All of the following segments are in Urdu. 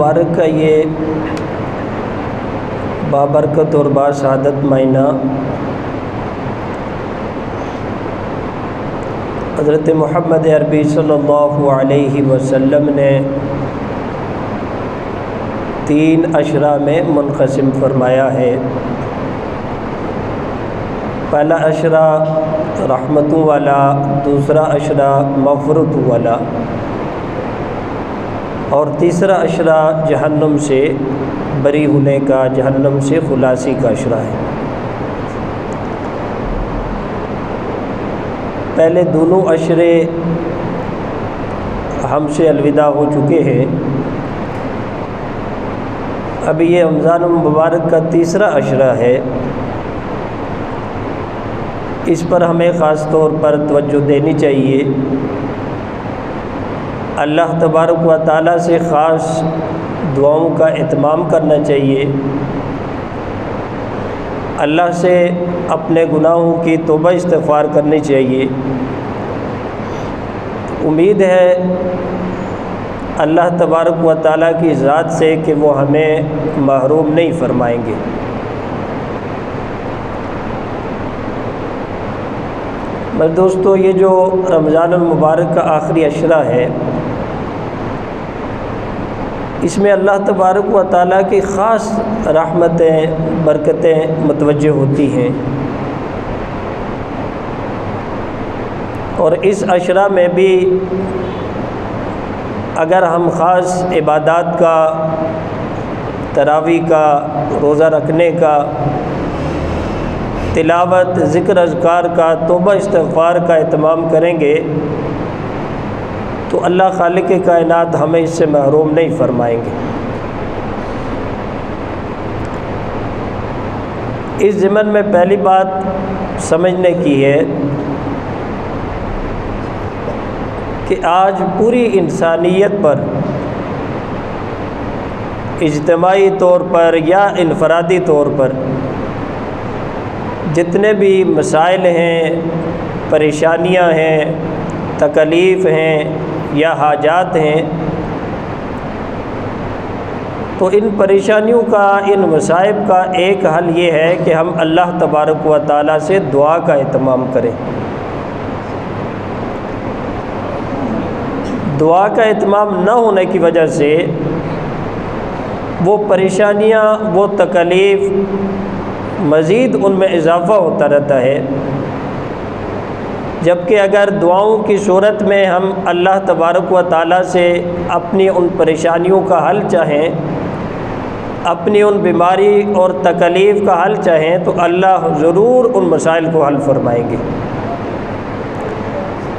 المبارک کا یہ بابرکت اور باسعادت مہینہ حضرت محمد عربی صلی اللہ علیہ وسلم نے 3 عشرہ میں منقسم فرمایا ہے۔ پہلا عشرہ رحمتوں والا، دوسرا عشرہ مغفرتوں والا، اور تیسرا عشرہ جہنم سے بری ہونے کا، جہنم سے خلاصی کا عشرہ ہے۔ پہلے دونوں عشرے ہم سے الوداع ہو چکے ہیں، اب یہ رمضان المبارک کا تیسرا عشرہ ہے، اس پر ہمیں خاص طور پر توجہ دینی چاہیے۔ اللہ تبارک و تعالیٰ سے خاص دعاؤں کا اہتمام کرنا چاہیے، اللہ سے اپنے گناہوں کی توبہ استغفار کرنی چاہیے۔ امید ہے اللہ تبارک و تعالیٰ کی ذات سے کہ وہ ہمیں محروم نہیں فرمائیں گے۔ بس دوستو، یہ جو رمضان المبارک کا آخری عشرہ ہے، اس میں اللہ تبارک و تعالیٰ کی خاص رحمتیں، برکتیں متوجہ ہوتی ہیں، اور اس عشرہ میں بھی اگر ہم خاص عبادات کا، تراویح کا، روزہ رکھنے کا، تلاوت، ذکر اذکار کا، توبہ استغفار کا اہتمام کریں گے تو اللہ خالق کائنات ہمیں اس سے محروم نہیں فرمائیں گے۔ اس ضمن میں پہلی بات سمجھنے کی ہے کہ آج پوری انسانیت پر اجتماعی طور پر یا انفرادی طور پر جتنے بھی مسائل ہیں، پریشانیاں ہیں، تکلیف ہیں یا حاجات ہیں، تو ان پریشانیوں کا، ان مصائب کا ایک حل یہ ہے کہ ہم اللہ تبارک و تعالیٰ سے دعا کا اہتمام کریں۔ دعا کا اہتمام نہ ہونے کی وجہ سے وہ پریشانیاں، وہ تکلیف مزید ان میں اضافہ ہوتا رہتا ہے، جبکہ اگر دعاؤں کی صورت میں ہم اللہ تبارک و تعالیٰ سے اپنی ان پریشانیوں کا حل چاہیں، اپنی ان بیماری اور تکلیف کا حل چاہیں، تو اللہ ضرور ان مسائل کو حل فرمائیں گے۔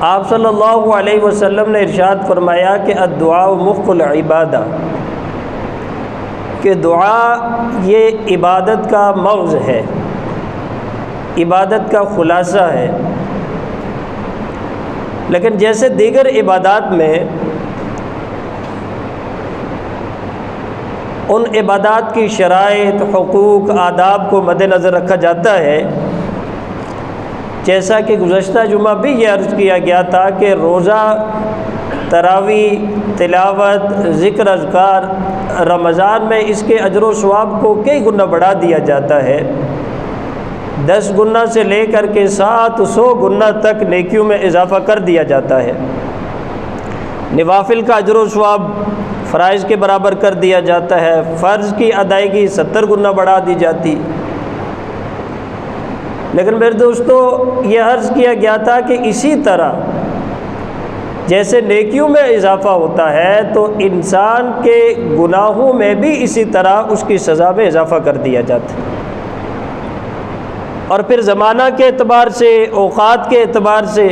آپ صلی اللہ علیہ وسلم نے ارشاد فرمایا کہ الدعاء مخ العبادہ، کہ دعا یہ عبادت کا مغز ہے، عبادت کا خلاصہ ہے۔ لیکن جیسے دیگر عبادات میں ان عبادات کی شرائط، حقوق، آداب کو مد نظر رکھا جاتا ہے، جیسا کہ گزشتہ جمعہ بھی یہ عرض کیا گیا تھا کہ روزہ، تراویح، تلاوت، ذکر اذکار رمضان میں اس کے اجر و ثواب کو کئی گنا بڑھا دیا جاتا ہے، 10 گنا سے لے کر کے 700 گنا تک نیکیوں میں اضافہ کر دیا جاتا ہے۔ نوافل کا اجر و ثواب فرائض کے برابر کر دیا جاتا ہے، فرض کی ادائیگی 70 گنا بڑھا دی جاتی۔ لیکن میرے دوستو، یہ عرض کیا گیا تھا کہ اسی طرح جیسے نیکیوں میں اضافہ ہوتا ہے تو انسان کے گناہوں میں بھی اسی طرح اس کی سزا میں اضافہ کر دیا جاتا ہے۔ اور پھر زمانہ کے اعتبار سے، اوقات کے اعتبار سے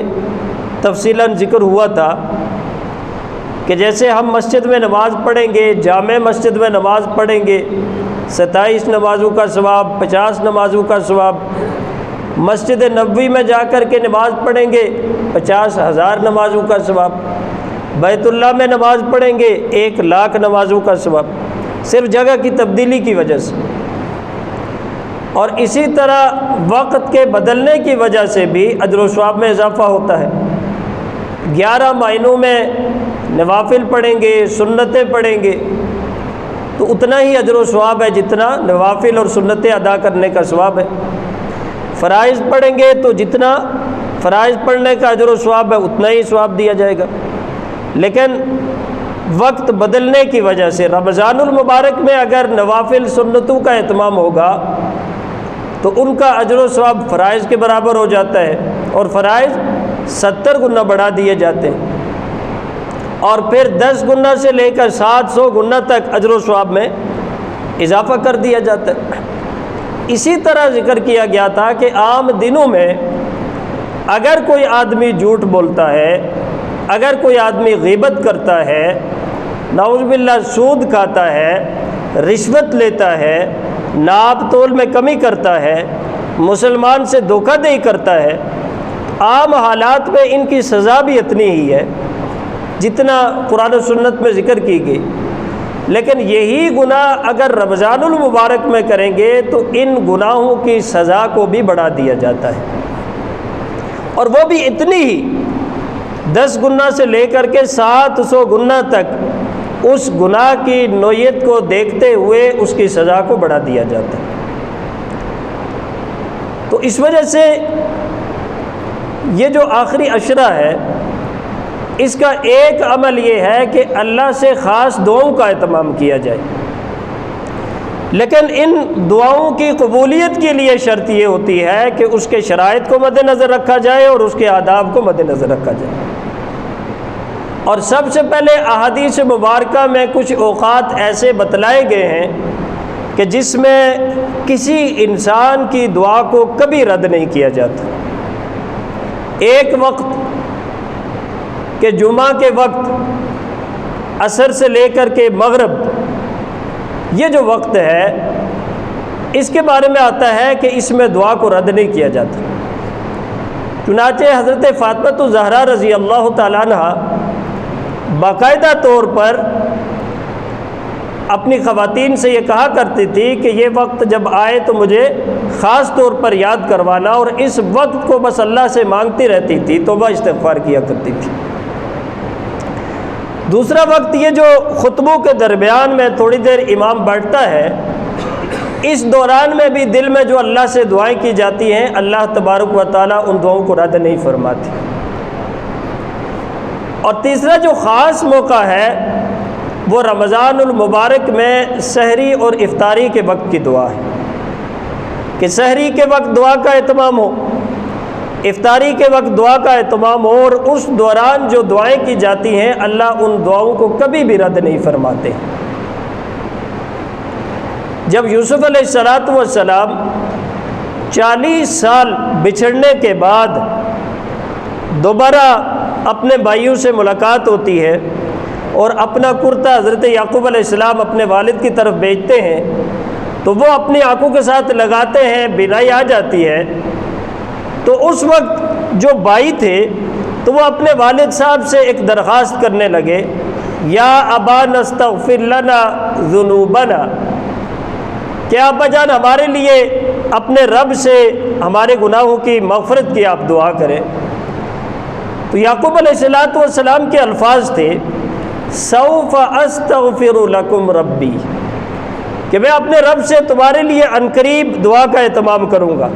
تفصیلاً ذکر ہوا تھا کہ جیسے ہم مسجد میں نماز پڑھیں گے، جامع مسجد میں نماز پڑھیں گے، 27 نمازوں کا ثواب، 50 نمازوں کا ثواب، مسجد نبوی میں جا کر کے نماز پڑھیں گے 50,000 نمازوں کا ثواب، بیت اللہ میں نماز پڑھیں گے 1,00,000 نمازوں کا ثواب، صرف جگہ کی تبدیلی کی وجہ سے۔ اور اسی طرح وقت کے بدلنے کی وجہ سے بھی اجر و ثواب میں اضافہ ہوتا ہے۔ 11 مہینوں میں نوافل پڑھیں گے، سنتیں پڑھیں گے، تو اتنا ہی اجر و ثواب ہے جتنا نوافل اور سنتیں ادا کرنے کا ثواب ہے۔ فرائض پڑھیں گے تو جتنا فرائض پڑھنے کا اجر و ثواب ہے اتنا ہی ثواب دیا جائے گا۔ لیکن وقت بدلنے کی وجہ سے رمضان المبارک میں اگر نوافل سنتوں کا اہتمام ہوگا تو ان کا اجر و ثواب فرائض کے برابر ہو جاتا ہے، اور فرائض 70 گنا بڑھا دیے جاتے ہیں، اور پھر 10 گنا سے لے کر 700 گنا تک اجر و ثواب میں اضافہ کر دیا جاتا ہے۔ اسی طرح ذکر کیا گیا تھا کہ عام دنوں میں اگر کوئی آدمی جھوٹ بولتا ہے، اگر کوئی آدمی غیبت کرتا ہے، نعوذ باللہ سود کھاتا ہے، رشوت لیتا ہے، ناپ تول میں کمی کرتا ہے، مسلمان سے دھوکہ دہی کرتا ہے، عام حالات میں ان کی سزا بھی اتنی ہی ہے جتنا قرآن و سنت میں ذکر کی گئی۔ لیکن یہی گناہ اگر رمضان المبارک میں کریں گے تو ان گناہوں کی سزا کو بھی بڑھا دیا جاتا ہے، اور وہ بھی اتنی ہی 10 گنا سے لے کر کے 700 گنا تک اس گناہ کی نوعیت کو دیکھتے ہوئے اس کی سزا کو بڑھا دیا جاتا ہے۔ تو اس وجہ سے یہ جو آخری عشرہ ہے اس کا ایک عمل یہ ہے کہ اللہ سے خاص دعاؤں کا اہتمام کیا جائے، لیکن ان دعاؤں کی قبولیت کے لیے شرط یہ ہوتی ہے کہ اس کے شرائط کو مد نظر رکھا جائے اور اس کے آداب کو مد نظر رکھا جائے۔ اور سب سے پہلے احادیث مبارکہ میں کچھ اوقات ایسے بتلائے گئے ہیں کہ جس میں کسی انسان کی دعا کو کبھی رد نہیں کیا جاتا۔ ایک وقت کہ جمعہ کے وقت عصر سے لے کر کے مغرب، یہ جو وقت ہے اس کے بارے میں آتا ہے کہ اس میں دعا کو رد نہیں کیا جاتا۔ چنانچہ حضرت فاطمہ الزہرا رضی اللہ تعالیٰ عنہ باقاعدہ طور پر اپنی خواتین سے یہ کہا کرتی تھی کہ یہ وقت جب آئے تو مجھے خاص طور پر یاد کروانا، اور اس وقت کو بس اللہ سے مانگتی رہتی تھی، توبہ استغفار کیا کرتی تھی۔ دوسرا وقت یہ جو خطبوں کے درمیان میں تھوڑی دیر امام بیٹھتا ہے، اس دوران میں بھی دل میں جو اللہ سے دعائیں کی جاتی ہیں اللہ تبارک و تعالیٰ ان دعاؤں کو رد نہیں فرماتی۔ اور تیسرا جو خاص موقع ہے وہ رمضان المبارک میں سحری اور افطاری کے وقت کی دعا ہے، کہ سحری کے وقت دعا کا اہتمام ہو، افطاری کے وقت دعا کا اہتمام ہو، اور اس دوران جو دعائیں کی جاتی ہیں اللہ ان دعاؤں کو کبھی بھی رد نہیں فرماتے۔ جب یوسف علیہ السلام 40 سال بچھڑنے کے بعد دوبارہ اپنے بھائیوں سے ملاقات ہوتی ہے اور اپنا کرتا حضرت یعقوب علیہ السلام اپنے والد کی طرف بھیجتے ہیں، تو وہ اپنی آنکھوں کے ساتھ لگاتے ہیں، بینائی آ جاتی ہے۔ تو اس وقت جو بھائی تھے تو وہ اپنے والد صاحب سے ایک درخواست کرنے لگے، یا ابا نستغفر لنا ذنوبنا، کہ ابا جان ہمارے لیے اپنے رب سے ہمارے گناہوں کی مغفرت کی آپ دعا کریں۔ تو یعقوب علیہ السلام کے الفاظ تھے، سوف استغفر لکم ربی، کہ میں اپنے رب سے تمہارے لیے عنقریب دعا کا اہتمام کروں گا۔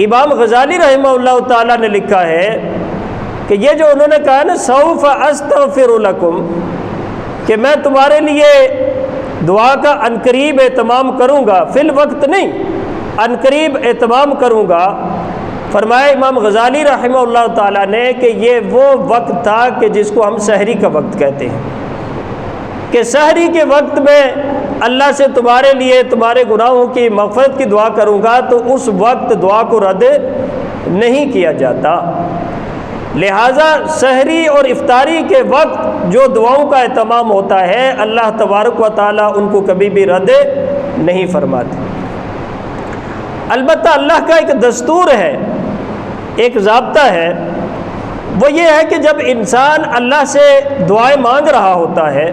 امام غزالی رحمہ اللہ تعالیٰ نے لکھا ہے کہ یہ جو انہوں نے کہا نا سوف استغفر لکم، کہ میں تمہارے لیے دعا کا عنقریب اہتمام کروں گا، فی الوقت نہیں، عنقریب اہتمام کروں گا، فرمایا امام غزالی رحمہ اللہ تعالیٰ نے کہ یہ وہ وقت تھا کہ جس کو ہم سحری کا وقت کہتے ہیں، کہ سحری کے وقت میں اللہ سے تمہارے لیے تمہارے گناہوں کی مغفرت کی دعا کروں گا، تو اس وقت دعا کو رد نہیں کیا جاتا۔ لہٰذا سحری اور افطاری کے وقت جو دعاؤں کا اہتمام ہوتا ہے اللہ تبارک و تعالیٰ ان کو کبھی بھی رد نہیں فرماتے۔ البتہ اللہ کا ایک دستور ہے، ایک ضابطہ ہے، وہ یہ ہے کہ جب انسان اللہ سے دعائیں مانگ رہا ہوتا ہے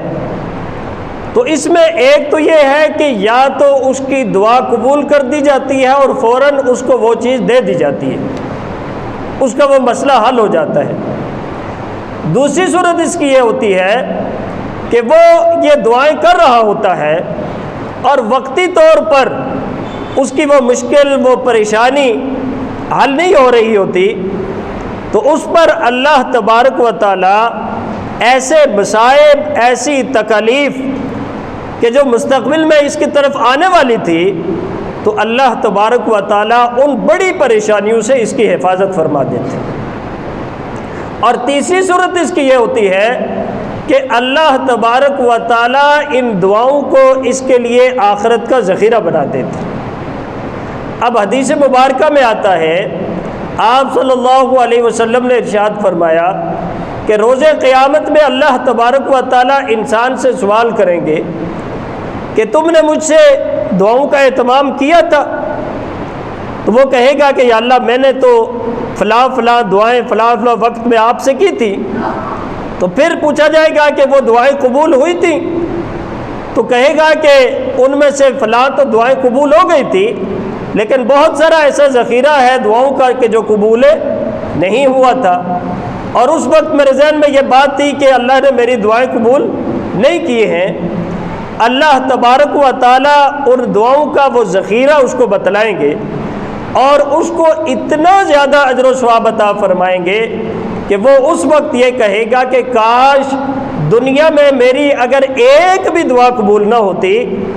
تو اس میں ایک تو یہ ہے کہ یا تو اس کی دعا قبول کر دی جاتی ہے اور فوراً اس کو وہ چیز دے دی جاتی ہے، اس کا وہ مسئلہ حل ہو جاتا ہے۔ دوسری صورت اس کی یہ ہوتی ہے کہ وہ یہ دعائیں کر رہا ہوتا ہے اور وقتی طور پر اس کی وہ مشکل، وہ پریشانی حل نہیں ہو رہی ہوتی، تو اس پر اللہ تبارک و تعالی ایسے مصائب، ایسی تکالیف کہ جو مستقبل میں اس کی طرف آنے والی تھی، تو اللہ تبارک و تعالی ان بڑی پریشانیوں سے اس کی حفاظت فرما دیتے ہیں۔ اور تیسری صورت اس کی یہ ہوتی ہے کہ اللہ تبارک و تعالی ان دعاؤں کو اس کے لیے آخرت کا ذخیرہ بنا دیتے ہیں۔ اب حدیث مبارکہ میں آتا ہے، آپ صلی اللہ علیہ وسلم نے ارشاد فرمایا کہ روز قیامت میں اللہ تبارک و تعالی انسان سے سوال کریں گے کہ تم نے مجھ سے دعاؤں کا اہتمام کیا تھا؟ تو وہ کہے گا کہ یا اللہ میں نے تو فلاں فلاں دعائیں فلاں فلاں وقت میں آپ سے کی تھی۔ تو پھر پوچھا جائے گا کہ وہ دعائیں قبول ہوئی تھیں؟ تو کہے گا کہ ان میں سے فلاں تو دعائیں قبول ہو گئی تھی، لیکن بہت سارا ایسا ذخیرہ ہے دعاؤں کا کہ جو قبول نہیں ہوا تھا، اور اس وقت میرے ذہن میں یہ بات تھی کہ اللہ نے میری دعائیں قبول نہیں کی ہیں۔ اللہ تبارک و تعالیٰ ان دعاؤں کا وہ ذخیرہ اس کو بتلائیں گے اور اس کو اتنا زیادہ اجر و ثواب عطا فرمائیں گے کہ وہ اس وقت یہ کہے گا کہ کاش دنیا میں میری اگر ایک بھی دعا قبول نہ ہوتی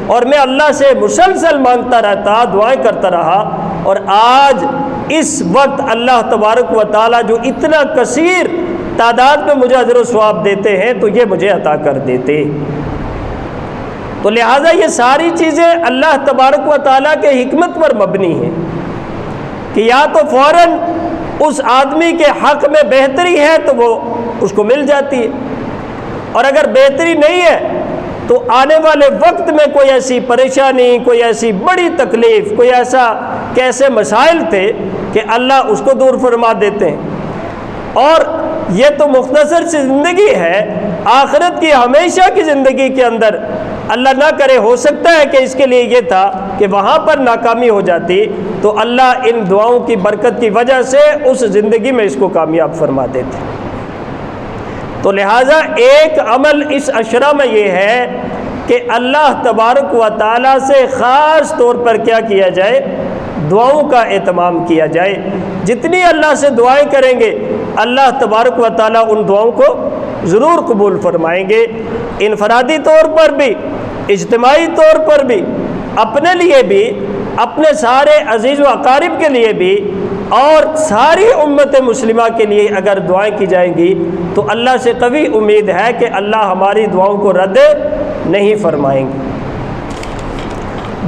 اور میں اللہ سے مسلسل مانگتا رہتا، دعائیں کرتا رہا، اور آج اس وقت اللہ تبارک و تعالیٰ جو اتنا کثیر تعداد میں مجھے اجر و ثواب دیتے ہیں تو یہ مجھے عطا کر دیتے۔ تو لہٰذا یہ ساری چیزیں اللہ تبارک و تعالیٰ کے حکمت پر مبنی ہیں کہ یا تو فوراً اس آدمی کے حق میں بہتری ہے تو وہ اس کو مل جاتی ہے، اور اگر بہتری نہیں ہے تو آنے والے وقت میں کوئی ایسی پریشانی، کوئی ایسی بڑی تکلیف، کوئی ایسا کیسے مسائل تھے کہ اللہ اس کو دور فرما دیتے ہیں۔ اور یہ تو مختصر سی زندگی ہے، آخرت کی ہمیشہ کی زندگی کے اندر اللہ نہ کرے ہو سکتا ہے کہ اس کے لیے یہ تھا کہ وہاں پر ناکامی ہو جاتی، تو اللہ ان دعاؤں کی برکت کی وجہ سے اس زندگی میں اس کو کامیاب فرما دیتے۔ تو لہٰذا ایک عمل اس عشرہ میں یہ ہے کہ اللہ تبارک و تعالیٰ سے خاص طور پر کیا کیا جائے؟ دعاؤں کا اہتمام کیا جائے۔ جتنی اللہ سے دعائیں کریں گے اللہ تبارک و تعالیٰ ان دعاؤں کو ضرور قبول فرمائیں گے، انفرادی طور پر بھی، اجتماعی طور پر بھی، اپنے لیے بھی، اپنے سارے عزیز و اقارب کے لیے بھی، اور ساری امت مسلمہ کے لیے اگر دعائیں کی جائیں گی تو اللہ سے قوی امید ہے کہ اللہ ہماری دعاؤں کو رد نہیں فرمائیں گے۔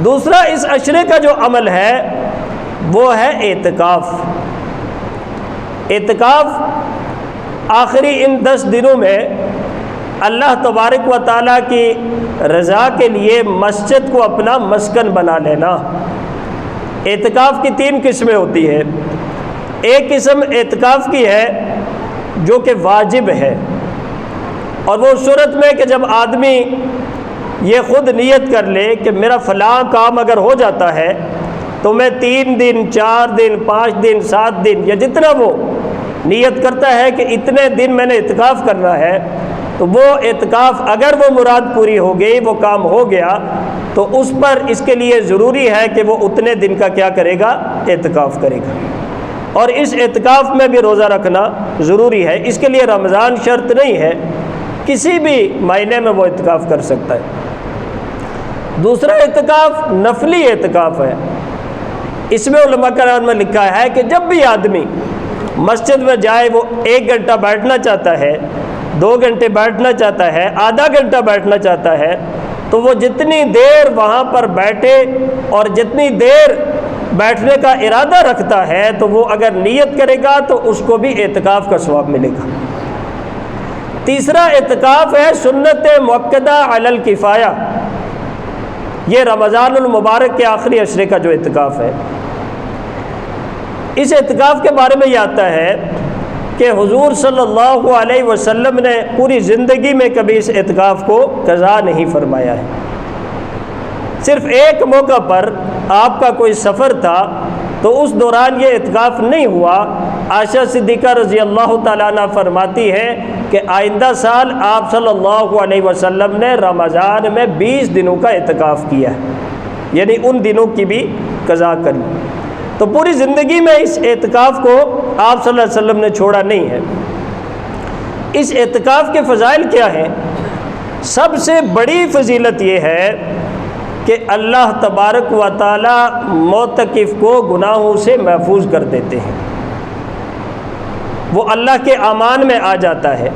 دوسرا اس عشرے کا جو عمل ہے وہ ہے اعتکاف۔ اعتکاف آخری ان 10 دنوں میں اللہ تبارک و تعالیٰ کی رضا کے لیے مسجد کو اپنا مسکن بنا لینا۔ اعتکاف کی 3 قسمیں ہوتی ہیں۔ ایک قسم اعتکاف کی ہے جو کہ واجب ہے، اور وہ صورت میں کہ جب آدمی یہ خود نیت کر لے کہ میرا فلاں کام اگر ہو جاتا ہے تو میں 3 دن 4 دن 5 دن 7 دن یا جتنا وہ نیت کرتا ہے کہ اتنے دن میں نے اعتکاف کرنا ہے، تو وہ اعتکاف اگر وہ مراد پوری ہو گئی، وہ کام ہو گیا، تو اس پر اس کے لیے ضروری ہے کہ وہ اتنے دن کا کیا کرے گا؟ اعتکاف کرے گا۔ اور اس اعتکاف میں بھی روزہ رکھنا ضروری ہے۔ اس کے لیے رمضان شرط نہیں ہے، کسی بھی مہینے میں وہ اعتکاف کر سکتا ہے۔ دوسرا اعتکاف نفلی اعتکاف ہے۔ اس میں علماء کرام نے لکھا ہے کہ جب بھی آدمی مسجد میں جائے، وہ 1 گھنٹہ بیٹھنا چاہتا ہے، 2 گھنٹے بیٹھنا چاہتا ہے، آدھا گھنٹہ بیٹھنا چاہتا ہے، تو وہ جتنی دیر وہاں پر بیٹھے اور جتنی دیر بیٹھنے کا ارادہ رکھتا ہے تو وہ اگر نیت کرے گا تو اس کو بھی اعتکاف کا ثواب ملے گا۔ تیسرا اعتکاف ہے سنت مؤکدہ علی الکفایہ۔ یہ رمضان المبارک کے آخری عشرے کا جو اعتکاف ہے، اس اعتکاف کے بارے میں یہ آتا ہے کہ حضور صلی اللہ علیہ وسلم نے پوری زندگی میں کبھی اس اعتکاف کو قضا نہیں فرمایا ہے۔ صرف ایک موقع پر آپ کا کوئی سفر تھا تو اس دوران یہ اعتکاف نہیں ہوا، عائشہ صدیقہ رضی اللہ تعالیٰ عنہ فرماتی ہے کہ آئندہ سال آپ صلی اللہ علیہ وسلم نے رمضان میں 20 دنوں کا اعتکاف کیا ہے، یعنی ان دنوں کی بھی قضا کر لی۔ تو پوری زندگی میں اس اعتکاف کو آپ صلی اللہ علیہ وسلم نے چھوڑا نہیں ہے۔ اس اعتکاف کے فضائل کیا ہیں؟ سب سے بڑی فضیلت یہ ہے کہ اللہ تبارک و تعالی معتکف کو گناہوں سے محفوظ کر دیتے ہیں، وہ اللہ کے امان میں آ جاتا ہے،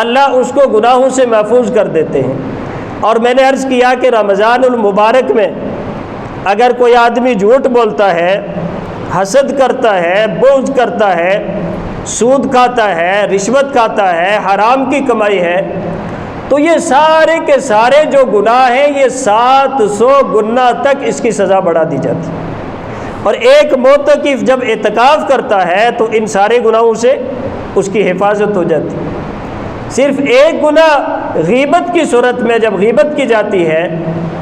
اللہ اس کو گناہوں سے محفوظ کر دیتے ہیں۔ اور میں نے عرض کیا کہ رمضان المبارک میں اگر کوئی آدمی جھوٹ بولتا ہے، حسد کرتا ہے، بغض کرتا ہے، سود کھاتا ہے، رشوت کھاتا ہے، حرام کی کمائی ہے، تو یہ سارے کے سارے جو گناہ ہیں یہ 700 گنا تک اس کی سزا بڑھا دی جاتی ہے۔ اور ایک معتکف جب اعتکاف کرتا ہے تو ان سارے گناہوں سے اس کی حفاظت ہو جاتی ہے۔ صرف ایک گناہ غیبت کی صورت میں جب غیبت کی جاتی ہے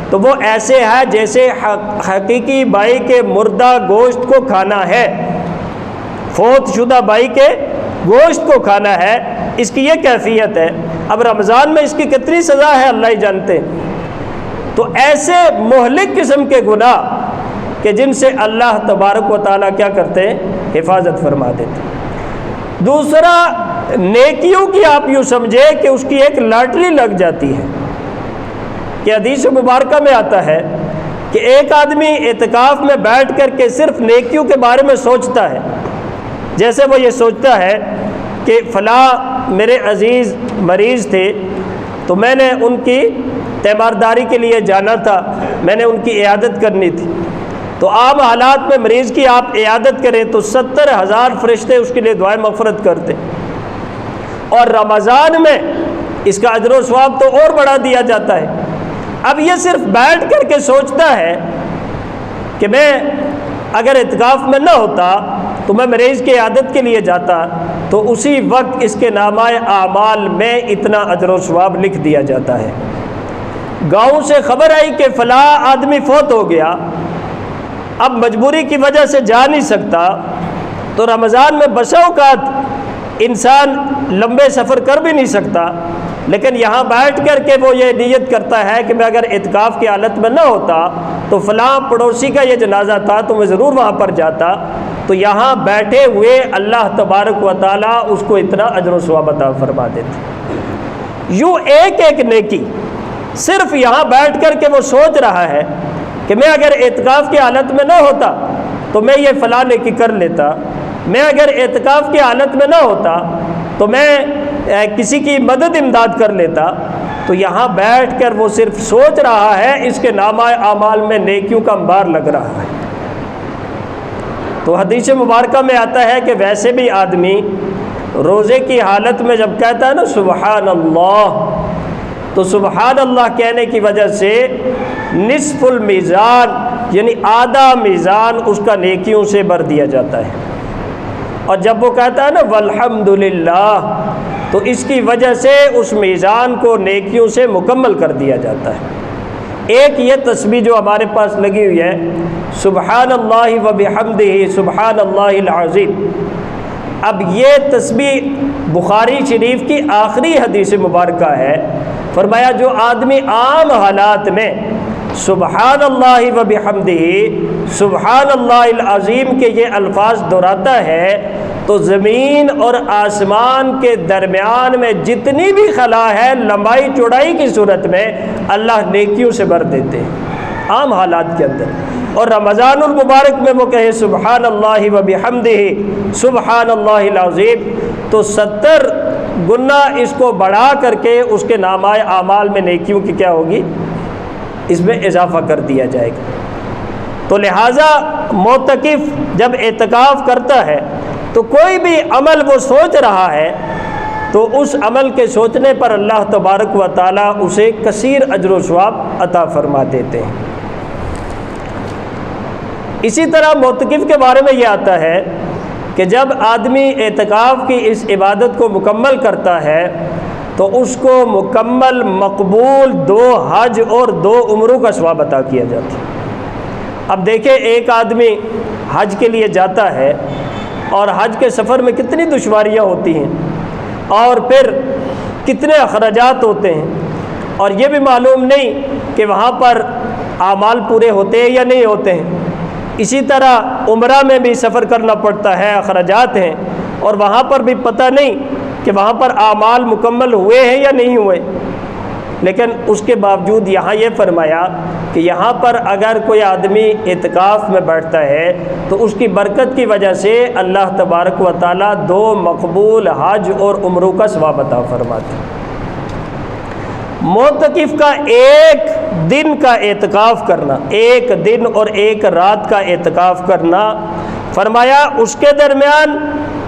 تو وہ ایسے ہے جیسے حقیقی بھائی کے مردہ گوشت کو کھانا ہے، فوت شدہ بھائی کے گوشت کو کھانا ہے، اس کی یہ کیفیت ہے۔ اب رمضان میں اس کی کتنی سزا ہے اللہ ہی جانتے ہیں۔ تو ایسے مہلک قسم کے گناہ کہ جن سے اللہ تبارک و تعالیٰ کیا کرتے ہیں؟ حفاظت فرما دیتے ہیں۔ دوسرا، نیکیوں کی آپ یوں سمجھے کہ اس کی ایک لاٹری لگ جاتی ہے، کہ حدیث مبارکہ میں آتا ہے کہ ایک آدمی اعتکاف میں بیٹھ کر کے صرف نیکیوں کے بارے میں سوچتا ہے، جیسے وہ یہ سوچتا ہے کہ فلاں میرے عزیز مریض تھے تو میں نے ان کی تیمارداری کے لیے جانا تھا، میں نے ان کی عیادت کرنی تھی، تو عام حالات میں مریض کی آپ عیادت کریں تو 70,000 فرشتے اس کے لیے دعائیں مغفرت کرتے، اور رمضان میں اس کا اجر و ثواب تو اور بڑھا دیا جاتا ہے۔ اب یہ صرف بیٹھ کر کے سوچتا ہے کہ میں اگر اعتکاف میں نہ ہوتا تو میں مریض کی عیادت کے لیے جاتا، تو اسی وقت اس کے نامہ اعمال میں اتنا اجر و ثواب لکھ دیا جاتا ہے۔ گاؤں سے خبر آئی کہ فلاں آدمی فوت ہو گیا، اب مجبوری کی وجہ سے جا نہیں سکتا، تو رمضان میں بسا اوقات انسان لمبے سفر کر بھی نہیں سکتا، لیکن یہاں بیٹھ کر کے وہ یہ نیت کرتا ہے کہ میں اگر اعتکاف کی حالت میں نہ ہوتا تو فلاں پڑوسی کا یہ جنازہ تھا تو میں ضرور وہاں پر جاتا، تو یہاں بیٹھے ہوئے اللہ تبارک و تعالیٰ اس کو اتنا اجر و ثواب عطا فرما دیتے۔ یوں ایک ایک نیکی صرف یہاں بیٹھ کر کے وہ سوچ رہا ہے کہ میں اگر اعتکاف کی حالت میں نہ ہوتا تو میں یہ فلاں نیکی کر لیتا، میں اگر اعتکاف کی حالت میں نہ ہوتا تو میں کسی کی مدد امداد کر لیتا، تو یہاں بیٹھ کر وہ صرف سوچ رہا ہے، اس کے نامہ اعمال میں نیکیوں کا انبار لگ رہا ہے۔ تو حدیث مبارکہ میں آتا ہے کہ ویسے بھی آدمی روزے کی حالت میں جب کہتا ہے نا سبحان اللہ، تو سبحان اللہ کہنے کی وجہ سے نصف المیزان یعنی آدھا میزان اس کا نیکیوں سے بھر دیا جاتا ہے، اور جب وہ کہتا ہے نا والحمدللہ تو اس کی وجہ سے اس میزان کو نیکیوں سے مکمل کر دیا جاتا ہے۔ ایک یہ تسبیح جو ہمارے پاس لگی ہوئی ہے سبحان اللہ وبحمدہ سبحان اللہ العظیم، اب یہ تسبیح بخاری شریف کی آخری حدیث مبارکہ ہے، فرمایا جو آدمی عام حالات میں سبحان اللہ وبحمدہ سبحان اللہ العظیم کے یہ الفاظ دہراتا ہے تو زمین اور آسمان کے درمیان میں جتنی بھی خلا ہے لمبائی چوڑائی کی صورت میں اللہ نیکیوں سے بھر دیتے ہیں عام حالات کے اندر۔ اور رمضان المبارک میں وہ کہے سبحان اللہ وبحمدہ سبحان اللہ العظیم تو 70 گنا اس کو بڑھا کر کے اس کے نامہ اعمال میں نیکیوں کی کیا ہوگی؟ اس میں اضافہ کر دیا جائے گا۔ تو لہٰذا معتکف جب اعتکاف کرتا ہے تو کوئی بھی عمل وہ سوچ رہا ہے تو اس عمل کے سوچنے پر اللہ تبارک و تعالیٰ اسے کثیر اجر و ثواب عطا فرما دیتے ہیں۔ اسی طرح معتکف کے بارے میں یہ آتا ہے کہ جب آدمی اعتکاف کی اس عبادت کو مکمل کرتا ہے تو اس کو مکمل مقبول 2 حج اور 2 عمروں کا ثواب عطا کیا جاتا ہے۔ اب دیکھیں ایک آدمی حج کے لیے جاتا ہے اور حج کے سفر میں کتنی دشواریاں ہوتی ہیں اور پھر کتنے اخراجات ہوتے ہیں، اور یہ بھی معلوم نہیں کہ وہاں پر اعمال پورے ہوتے ہیں یا نہیں ہوتے ہیں۔ اسی طرح عمرہ میں بھی سفر کرنا پڑتا ہے، اخراجات ہیں، اور وہاں پر بھی پتہ نہیں کہ وہاں پر اعمال مکمل ہوئے ہیں یا نہیں ہوئے۔ لیکن اس کے باوجود یہاں یہ فرمایا کہ یہاں پر اگر کوئی آدمی اعتکاف میں بیٹھتا ہے تو اس کی برکت کی وجہ سے اللہ تبارک و تعالیٰ 2 مقبول حج اور عمروں کا ثواب عطا فرماتے ہیں۔ معتکف کا 1 دن کا اعتکاف کرنا، 1 دن اور 1 رات کا اعتکاف کرنا، فرمایا اس کے درمیان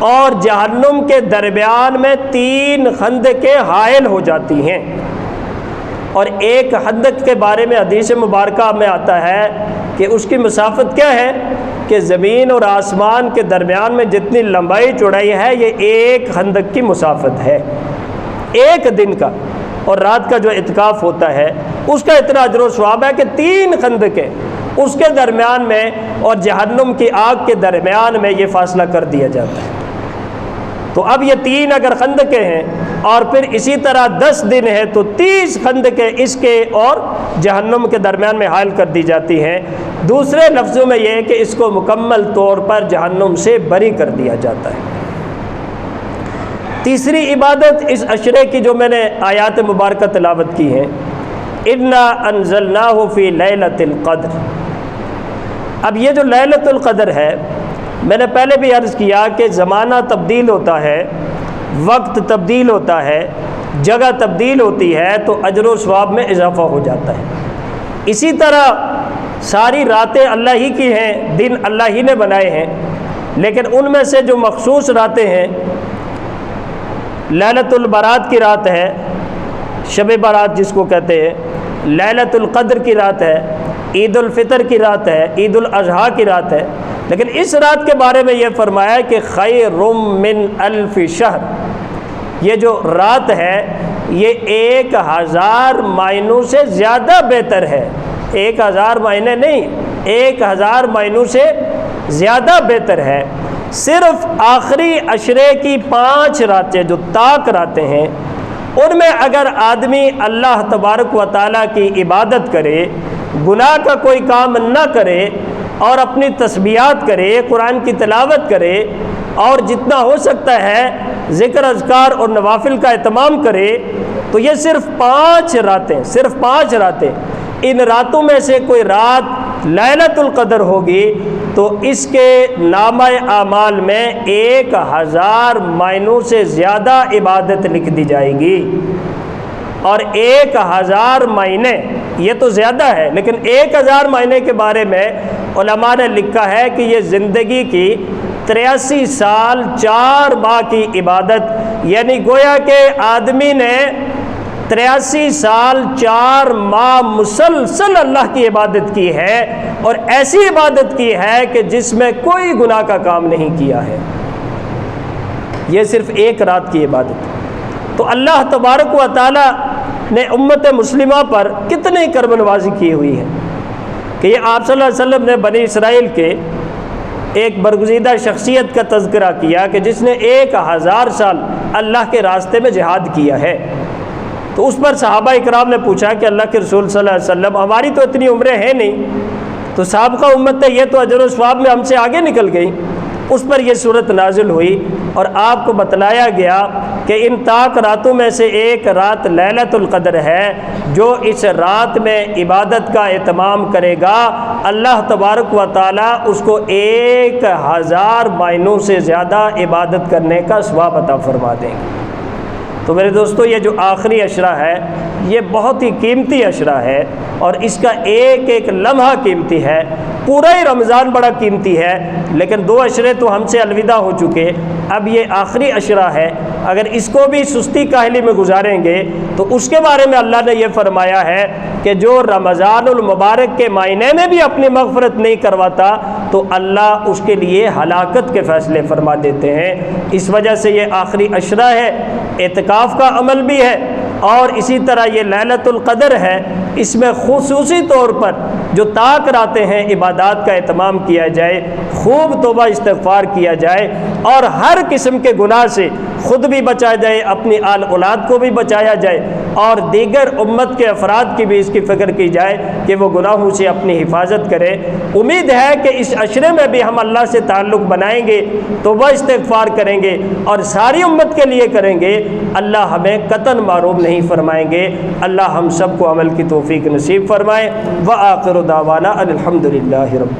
اور جہنم کے درمیان میں 3 خندقیں حائل ہو جاتی ہیں۔ اور 1 خندق کے بارے میں حدیث مبارکہ میں آتا ہے کہ اس کی مسافت کیا ہے کہ زمین اور آسمان کے درمیان میں جتنی لمبائی چوڑائی ہے یہ 1 خندق کی مسافت ہے 1 دن کا، اور رات کا جو اعتکاف ہوتا ہے اس کا اتنا اجر و ثواب ہے کہ 3 خندقیں اس کے درمیان میں اور جہنم کی آگ کے درمیان میں یہ فاصلہ کر دیا جاتا ہے۔ تو اب یہ 3 اگر خندقیں ہیں اور پھر اسی طرح 10 دن ہے تو 30 خندقیں اس کے اور جہنم کے درمیان میں حائل کر دی جاتی ہیں۔ دوسرے لفظوں میں یہ ہے کہ اس کو مکمل طور پر جہنم سے بری کر دیا جاتا ہے۔ تیسری عبادت اس عشرے کی جو میں نے آیات مبارکہ تلاوت کی ہیں، اِنَّا أَنزَلْنَاهُ فِي لَيْلَةِ الْقَدْرِ۔ اب یہ جو لیلۃ القدر ہے، میں نے پہلے بھی عرض کیا کہ زمانہ تبدیل ہوتا ہے، وقت تبدیل ہوتا ہے، جگہ تبدیل ہوتی ہے تو اجر و ثواب میں اضافہ ہو جاتا ہے۔ اسی طرح ساری راتیں اللہ ہی کی ہیں، دن اللہ ہی نے بنائے ہیں، لیکن ان میں سے جو مخصوص راتیں ہیں، لیلۃ البرات کی رات ہے، شب برات جس کو کہتے ہیں، لیلۃ القدر کی رات ہے، عید الفطر کی رات ہے، عید الاضحیٰ کی رات ہے، لیکن اس رات کے بارے میں یہ فرمایا کہ خیر من 1000 شہر، یہ جو رات ہے یہ 1000 مہینوں سے زیادہ بہتر ہے۔ 1000 مہینے نہیں، 1000 مہینوں سے زیادہ بہتر ہے۔ صرف آخری عشرے کی 5 راتیں جو طاق راتیں ہیں، ان میں اگر آدمی اللہ تبارک و تعالیٰ کی عبادت کرے، گناہ کا کوئی کام نہ کرے اور اپنی تسبیحات کرے، قرآن کی تلاوت کرے اور جتنا ہو سکتا ہے ذکر اذکار اور نوافل کا اہتمام کرے، تو یہ صرف 5 راتیں، صرف 5 راتیں، ان راتوں میں سے کوئی رات لیلۃ القدر ہوگی تو اس کے نامہ اعمال میں 1000 مہینوں سے زیادہ عبادت لکھ دی جائے گی۔ اور 1000 مہینے یہ تو زیادہ ہے، لیکن 1000 مہینے کے بارے میں علماء نے لکھا ہے کہ یہ زندگی کی 83 سال 4 ماہ کی عبادت، یعنی گویا کہ آدمی نے 83 سال 4 ماہ مسلسل اللہ کی عبادت کی ہے، اور ایسی عبادت کی ہے کہ جس میں کوئی گناہ کا کام نہیں کیا ہے۔ یہ صرف 1 رات کی عبادت۔ تو اللہ تبارک و تعالی نے امت مسلمہ پر کتنی کرم نوازی کی ہوئی ہے کہ یہ آپ صلی اللہ علیہ وسلم نے بنی اسرائیل کے ایک برگزیدہ شخصیت کا تذکرہ کیا کہ جس نے 1000 سال اللہ کے راستے میں جہاد کیا ہے۔ تو اس پر صحابہ اکرام نے پوچھا کہ اللہ کے رسول صلی اللہ علیہ وسلم، ہماری تو اتنی عمریں ہیں نہیں، تو سابقہ امت ہے، یہ تو اجر و ثواب میں ہم سے آگے نکل گئی۔ اس پر یہ صورت نازل ہوئی اور آپ کو بتلایا گیا کہ ان طاق راتوں میں سے 1 رات لیلۃ القدر ہے، جو اس رات میں عبادت کا اہتمام کرے گا اللہ تبارک و تعالیٰ اس کو 1000 مہینوں سے زیادہ عبادت کرنے کا ثواب عطا فرما دیں گے۔ تو میرے دوستو، یہ جو آخری عشرہ ہے یہ بہت ہی قیمتی عشرہ ہے، اور اس کا ایک ایک لمحہ قیمتی ہے۔ پورا ہی رمضان بڑا قیمتی ہے، لیکن 2 عشرے تو ہم سے الوداع ہو چکے، اب یہ آخری عشرہ ہے، اگر اس کو بھی سستی کاہلی میں گزاریں گے تو اس کے بارے میں اللہ نے یہ فرمایا ہے کہ جو رمضان المبارک کے مہینے میں بھی اپنی مغفرت نہیں کرواتا تو اللہ اس کے لیے ہلاکت کے فیصلے فرما دیتے ہیں۔ اس وجہ سے یہ آخری عشرہ ہے، اعتکاف کا عمل بھی ہے، اور اسی طرح یہ لیلۃ القدر ہے، اس میں خصوصی طور پر جو طاق راتیں ہیں عبادات کا اہتمام کیا جائے، خوب توبہ استغفار کیا جائے، اور ہر قسم کے گناہ سے خود بھی بچا جائے، اپنی آل اولاد کو بھی بچایا جائے، اور دیگر امت کے افراد کی بھی اس کی فکر کی جائے کہ وہ گناہوں سے اپنی حفاظت کرے۔ امید ہے کہ اس عشرے میں بھی ہم اللہ سے تعلق بنائیں گے، توبہ استغفار کریں گے اور ساری امت کے لیے کریں گے، اللہ ہمیں قطعاً معروف نہیں فرمائیں گے۔ اللہ ہم سب کو عمل کی توفیق نصیب فرمائے۔ وآخر دعوانا الحمدللہ رب